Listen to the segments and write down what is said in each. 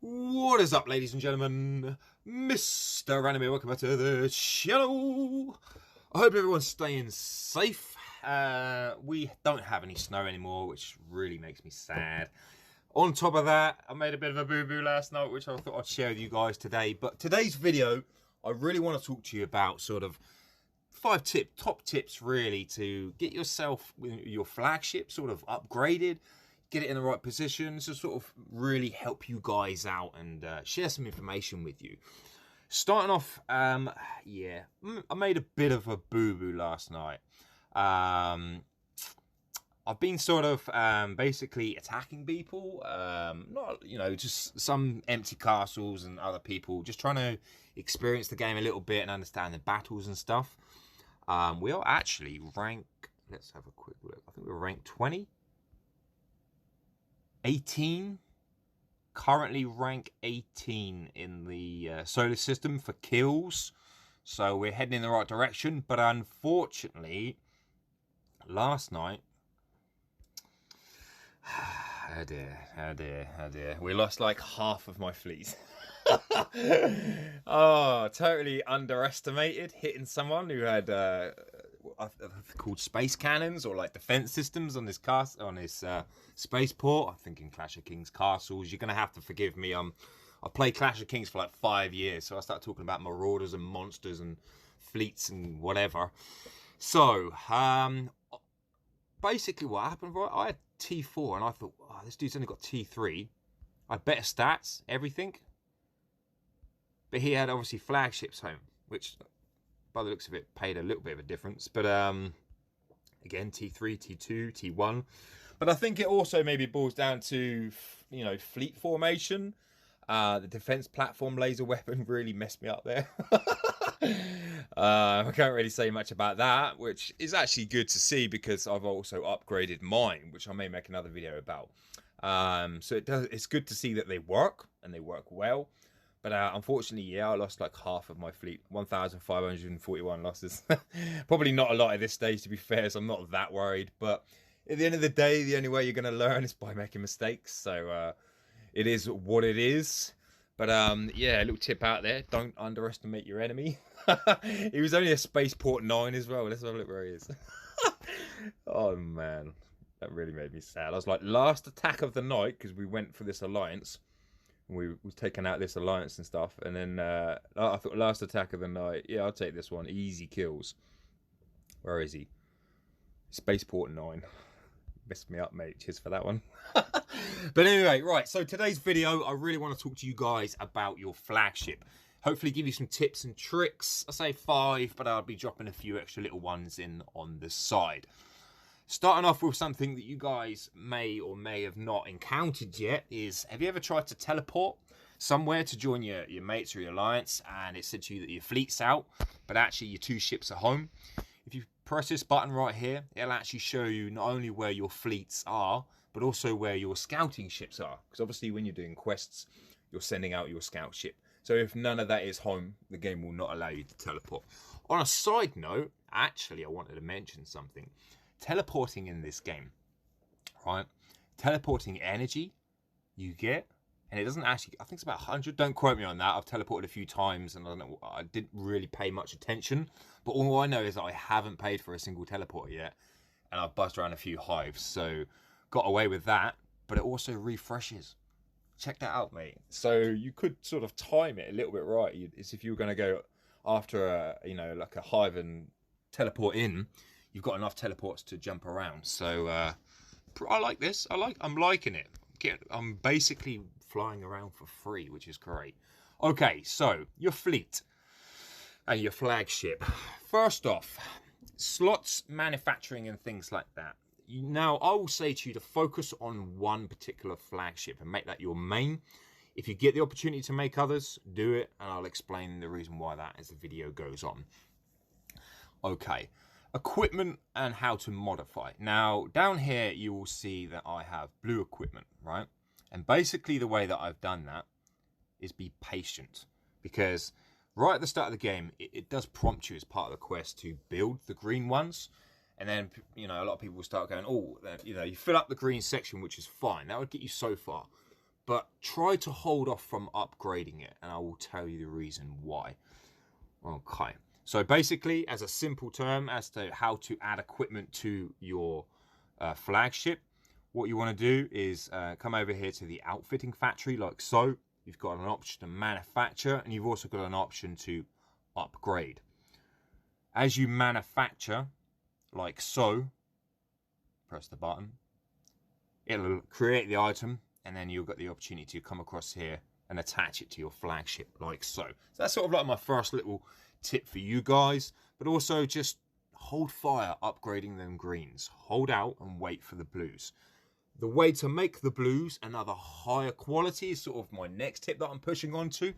What is up, ladies and gentlemen? Mr. Random here, welcome back to the channel. I hope everyone's staying safe. We don't have any snow anymore, which really makes me sad. On top of that, I made a bit of a boo-boo last night, which I thought I'd share with you guys today. But today's video, I really want to talk to you about sort of top tips really to get yourself, your flagship sort of upgraded, get it in the right position, to sort of really help you guys out and share some information with you. Starting off, yeah, I made a bit of a boo-boo last night. I've been sort of basically attacking people, not, you know, just some empty castles and other people, just trying to experience the game a little bit and understand the battles and stuff. We are actually rank, let's have a quick look, I think we're rank 20? 18, currently rank 18 in the solar system for kills, so we're heading in the right direction. But unfortunately, last night, oh dear, we lost like half of my fleet. Oh, totally underestimated, hitting someone who had called space cannons or like defense systems on this spaceport. I'm thinking Clash of Kings castles. You're gonna have to forgive me. I played Clash of Kings for like 5 years, so I started talking about marauders and monsters and fleets and whatever. So basically what happened, right, I had T4 and I thought, oh, this dude's only got T3. I had better stats, everything. But he had obviously flagships home, which by the looks of it paid a little bit of a difference. But again, T3, T2, T1. But I think it also maybe boils down to, you know, fleet formation. The defense platform laser weapon really messed me up there. I can't really say much about that, which is actually good to see because I've also upgraded mine, which I may make another video about. So it's good to see that they work and they work well. But unfortunately, yeah, I lost like half of my fleet, 1,541 losses. Probably not a lot at this stage, to be fair, so I'm not that worried. But at the end of the day, the only way you're going to learn is by making mistakes. So it is what it is. But yeah, a little tip out there, don't underestimate your enemy. He was only a Spaceport 9 as well. Let's have a look where he is. Oh, man. That really made me sad. I was like, last attack of the night, because we went for this alliance. We was taking out this alliance and stuff, and then I thought last attack of the night. Yeah, I'll take this one. Easy kills. Where is he? Spaceport 9. Messed me up, mate. Cheers for that one. But anyway, right. So today's video, I really want to talk to you guys about your flagship. Hopefully, give you some tips and tricks. I say 5, but I'll be dropping a few extra little ones in on the side. Starting off with something that you guys may or may have not encountered yet is, have you ever tried to teleport somewhere to join your mates or your alliance, and it said to you that your fleet's out, but actually your 2 ships are home? If you press this button right here, it'll actually show you not only where your fleets are, but also where your scouting ships are. Because obviously when you're doing quests, you're sending out your scout ship. So if none of that is home, the game will not allow you to teleport. On a side note, actually I wanted to mention something. Teleporting in this game, right? Teleporting energy you get, and it doesn't actually, I think it's about 100, don't quote me on that. I've teleported a few times and I didn't really pay much attention, but all I know is that I haven't paid for a single teleporter yet, and I've buzzed around a few hives, so got away with that. But it also refreshes. Check that out, mate. So you could sort of time it a little bit right. It's if you were going to go after a, you know, like a hive and teleport in, you've got enough teleports to jump around. So I like this. I'm liking it. I'm basically flying around for free, which is great. Okay, so your fleet and your flagship. First off, slots, manufacturing, and things like that. Now, I will say to you to focus on one particular flagship and make that your main. If you get the opportunity to make others, do it, and I'll explain the reason why that as the video goes on. Okay. Equipment and how to modify. Now, down here, you will see that I have blue equipment, right? And basically the way that I've done that is be patient. Because right at the start of the game, it does prompt you as part of the quest to build the green ones. And then, you know, a lot of people will start going, oh, you know, you fill up the green section, which is fine. That would get you so far. but try to hold off from upgrading it, and I will tell you the reason why. Okay, so basically, as a simple term as to how to add equipment to your flagship, what you want to do is come over here to the outfitting factory, like so. You've got an option to manufacture, and you've also got an option to upgrade. As you manufacture, like so, press the button, it'll create the item, and then you've got the opportunity to come across here and attach it to your flagship, like so. So that's sort of like my first little tip for you guys, but also just hold fire upgrading them greens. Hold out and wait for the blues. The way to make the blues another higher quality is sort of my next tip that I'm pushing on to.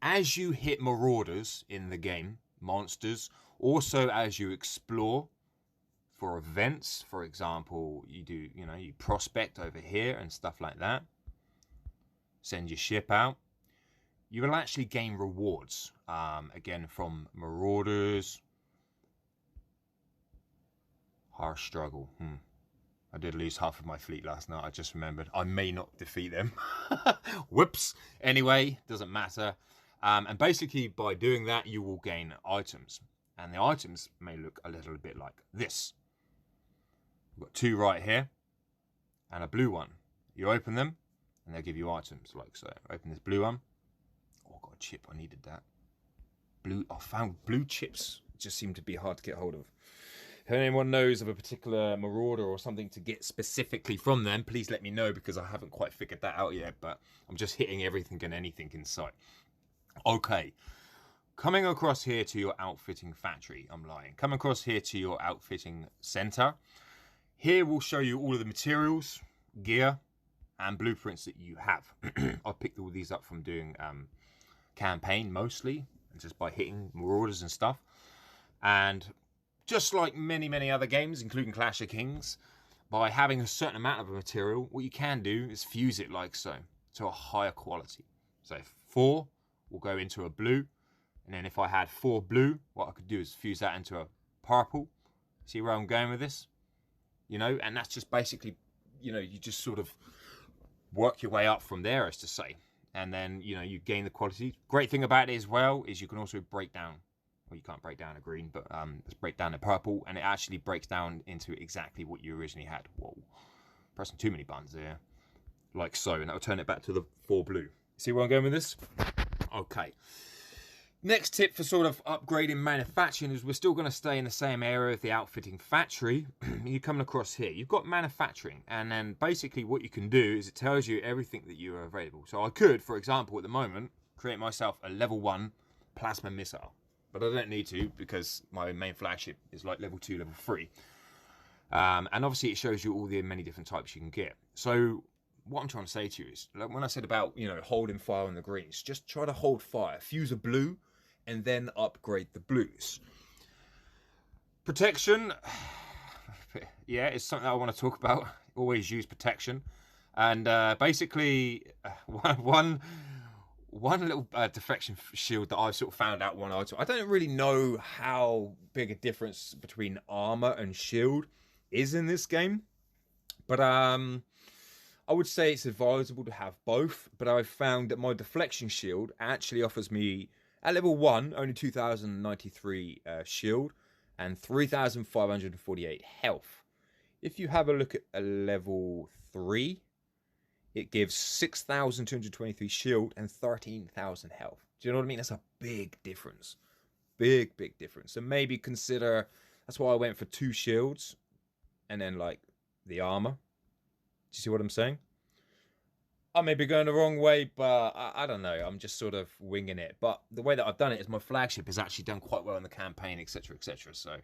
As you hit marauders in the game, monsters, also as you explore for events, for example, you prospect over here and stuff like that, send your ship out, you will actually gain rewards, again, from marauders. Harsh struggle. I did lose half of my fleet last night. I just remembered. I may not defeat them. Whoops. Anyway, doesn't matter. And basically, by doing that, you will gain items. And the items may look a little bit like this. We've got two right here. And a blue one. You open them, and they'll give you items like so. Open this blue one. Oh, I got a chip. I needed that. I found blue chips. Just seem to be hard to get hold of. If anyone knows of a particular marauder or something to get specifically from them, please let me know, because I haven't quite figured that out yet, but I'm just hitting everything and anything in sight. Okay, coming across here to your outfitting factory, I'm lying. Come across here to your outfitting center. Here we'll show you all of the materials, gear, and blueprints that you have. I picked all these up from doing campaign mostly, and just by hitting marauders and stuff. And just like many other games, including Clash of Kings, by having a certain amount of a material, what you can do is fuse it like so, to a higher quality. So 4 will go into a blue, and then if I had 4 blue, what I could do is fuse that into a purple. See where I'm going with this? You know, and that's just basically, you know, you just sort of work your way up from there, as to say. And then, you know, you gain the quality. Great thing about it as well is you can also break down. Well, you can't break down a green, but let's break down a purple, and it actually breaks down into exactly what you originally had. Whoa, pressing too many buttons there, like so, and that'll turn it back to the 4 blue. See where I'm going with this? Okay. Next tip for sort of upgrading manufacturing is we're still going to stay in the same area of the outfitting factory. You're coming across here. You've got manufacturing, and then basically what you can do is it tells you everything that you are available. So I could, for example, at the moment, create myself a level 1 plasma missile. But I don't need to, because my main flagship is like level 2, level 3. And obviously it shows you all the many different types you can get. So what I'm trying to say to you is, like when I said about, you know, holding fire on the greens, just try to hold fire, fuse a blue, and then upgrade the blues. Protection, yeah, it's something I want to talk about. Always use protection. And basically, one little deflection shield that I've sort of found out one item. I don't really know how big a difference between armor and shield is in this game, but I would say it's advisable to have both. But I've found that my deflection shield actually offers me, at level 1, only 2093 shield and 3548 health. If you have a look at a level 3, it gives 6,223 shield and 13,000 health. Do you know what I mean? That's a big difference. Big difference. So maybe consider, that's why I went for 2 shields and then like the armor. Do you see what I'm saying? I may be going the wrong way, but I don't know. I'm just sort of winging it. But the way that I've done it is my flagship has actually done quite well in the campaign, etc., etc. So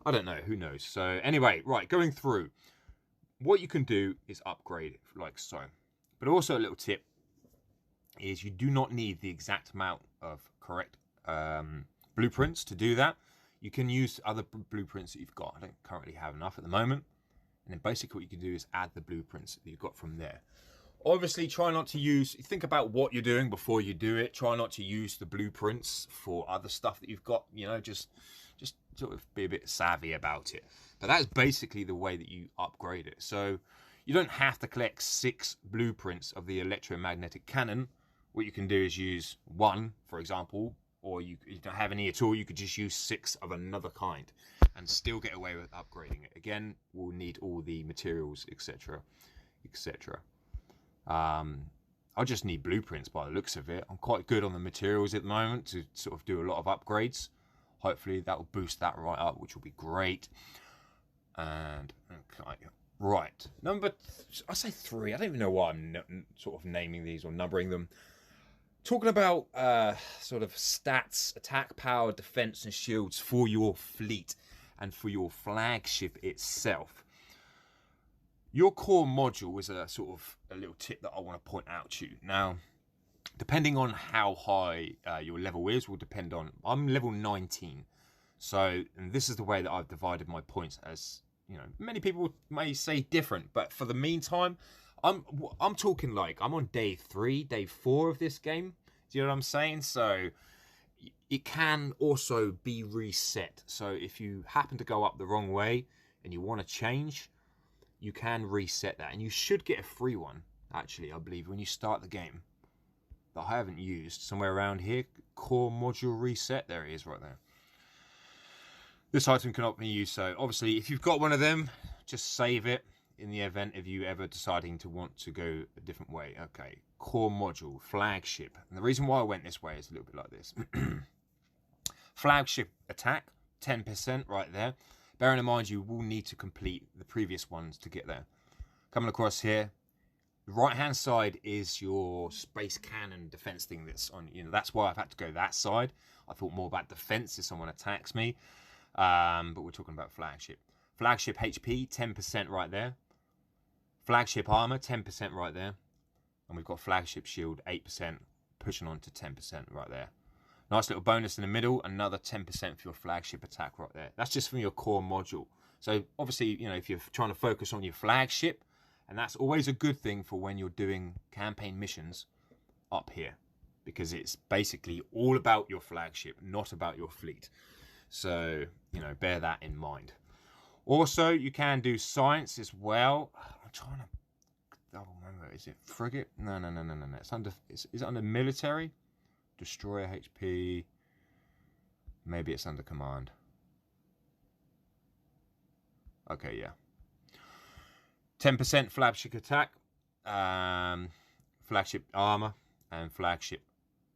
I don't know. Who knows? So anyway, right, going through. What you can do is upgrade it like so. But also a little tip is you do not need the exact amount of correct blueprints to do that. You can use other blueprints that you've got. I don't currently have enough at the moment. And then basically what you can do is add the blueprints that you've got from there. Obviously, try not to use, think about what you're doing before you do it. Try not to use the blueprints for other stuff that you've got, you know, just sort of be a bit savvy about it. But that's basically the way that you upgrade it. So You don't have to collect 6 blueprints of the electromagnetic cannon. What you can do is use 1, for example, or you don't have any at all. You could just use 6 of another kind and still get away with upgrading it. Again, we'll need all the materials, etc, etc. I just need blueprints by the looks of it. I'm quite good on the materials at the moment to sort of do a lot of upgrades. Hopefully that will boost that right up, which will be great. And okay, right, I say 3. I don't even know why I'm sort of naming these or numbering them. Talking about sort of stats, attack power, defense, and shields for your fleet and for your flagship itself. Your core module is a sort of a little tip that I want to point out to you. Now, depending on how high your level is, will depend on. I'm level 19, so and this is the way that I've divided my points. As you know, many people may say different, but for the meantime, I'm talking like I'm on day 3, day 4 of this game. Do you know what I'm saying? So it can also be reset. So if you happen to go up the wrong way and you want to change, you can reset that, and you should get a free one, actually, I believe, when you start the game, that I haven't used. Somewhere around here, core module reset, there it is right there. This item cannot be used, so obviously if you've got one of them, just save it in the event of you ever deciding to want to go a different way. Okay, core module, flagship, and the reason why I went this way is a little bit like this. Flagship attack, 10% right there. Bearing in mind, you will need to complete the previous ones to get there. Coming across here, the right-hand side is your space cannon defense thing that's on. You know, that's why I've had to go that side. I thought more about defense if someone attacks me, but we're talking about flagship. Flagship HP, 10% right there. Flagship armor, 10% right there, and we've got flagship shield, 8%, pushing on to 10% right there. Nice little bonus in the middle, another 10% for your flagship attack right there. That's just from your core module. So obviously, you know, if you're trying to focus on your flagship, and that's always a good thing for when you're doing campaign missions up here, because it's basically all about your flagship, not about your fleet. So, you know, bear that in mind. Also, you can do science as well. I'm trying to double remember. Is it frigate? No. It's under. Is it under military? Destroyer HP. Maybe it's under command. Okay, yeah. 10% flagship attack, flagship armor, and flagship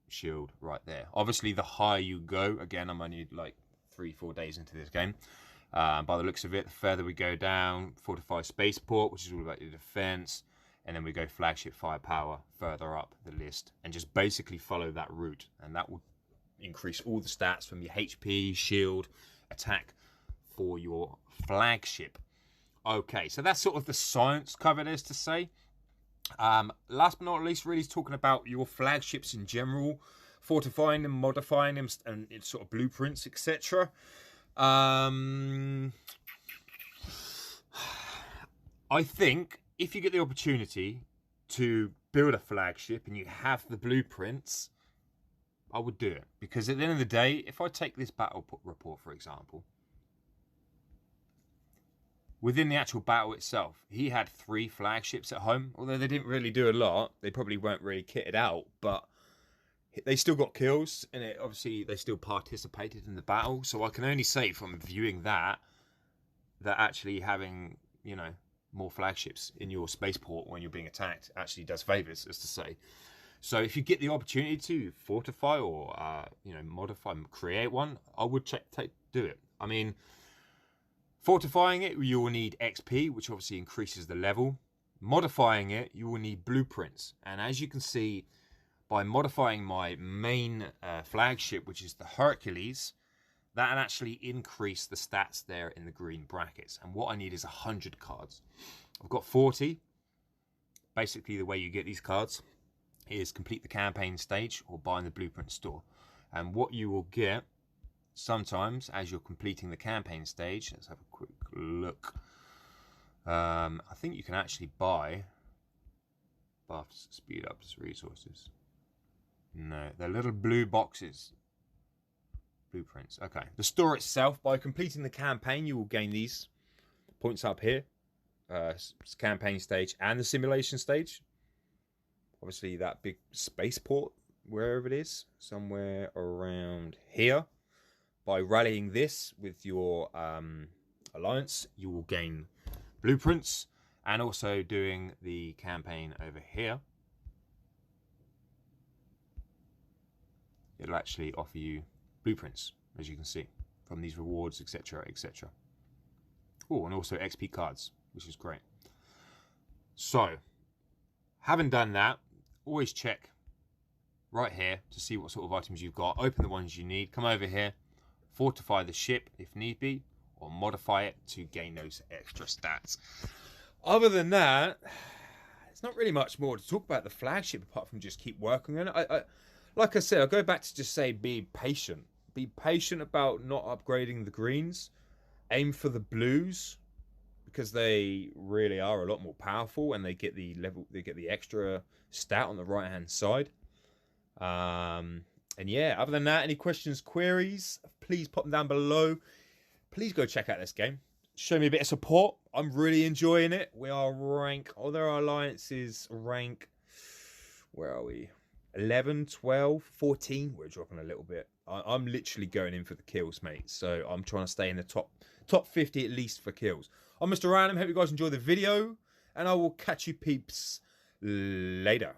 shield right there. Obviously, the higher you go, again, I'm only like 3-4 days into this game. By the looks of it, the further we go down, Fortify Spaceport, which is all about your defense, and then we go flagship firepower further up the list, and just basically follow that route, and that will increase all the stats from your HP, shield, attack for your flagship. Okay, so that's sort of the science covered, as to say. Last but not least, really talking about your flagships in general, fortifying them, modifying them, and its sort of blueprints, etc. I think if you get the opportunity to build a flagship and you have the blueprints, I would do it. Because at the end of the day, if I take this battle report, for example, within the actual battle itself, he had 3 flagships at home. Although they didn't really do a lot, they probably weren't really kitted out, but they still got kills, and obviously they still participated in the battle. So I can only say from viewing that actually having, you know, more flagships in your spaceport when you're being attacked actually does favors, as to say. So if you get the opportunity to fortify or you know, modify, create one, I would do it. I mean, fortifying it, you will need XP, which obviously increases the level. Modifying it, you will need blueprints, and as you can see, by modifying my main flagship, which is the Hercules, that actually increased the stats there in the green brackets. And what I need is 100 cards. I've got 40. Basically, the way you get these cards is complete the campaign stage or buy in the blueprint store. And what you will get sometimes as you're completing the campaign stage, let's have a quick look. I think you can actually buy buffs, speed ups, resources. No, they're little blue boxes. Blueprints. Okay. The store itself, by completing the campaign, you will gain these points up here. campaign stage and the simulation stage. Obviously, that big spaceport, wherever it is, somewhere around here. By rallying this with your alliance, you will gain blueprints, and also doing the campaign over here, it'll actually offer you blueprints, as you can see, from these rewards, etc., etc. Oh, and also XP cards, which is great. So, having done that, always check right here to see what sort of items you've got. Open the ones you need. Come over here, fortify the ship if need be, or modify it to gain those extra stats. Other than that, there's not really much more to talk about the flagship apart from just keep working on it. Like I said, I'll go back to just say be patient. Be patient about not upgrading the greens. Aim for the blues, because they really are a lot more powerful and they get the extra stat on the right hand side. And yeah, other than that, any questions, queries, please pop them down below. Please go check out this game. Show me a bit of support. I'm really enjoying it. We are rank, although our alliance is rank, where are we? 11, 12, 14. We're dropping a little bit. I'm literally going in for the kills, mate. So I'm trying to stay in the top 50 at least for kills. I'm Mr. Random. Hope you guys enjoy the video, and I will catch you peeps later.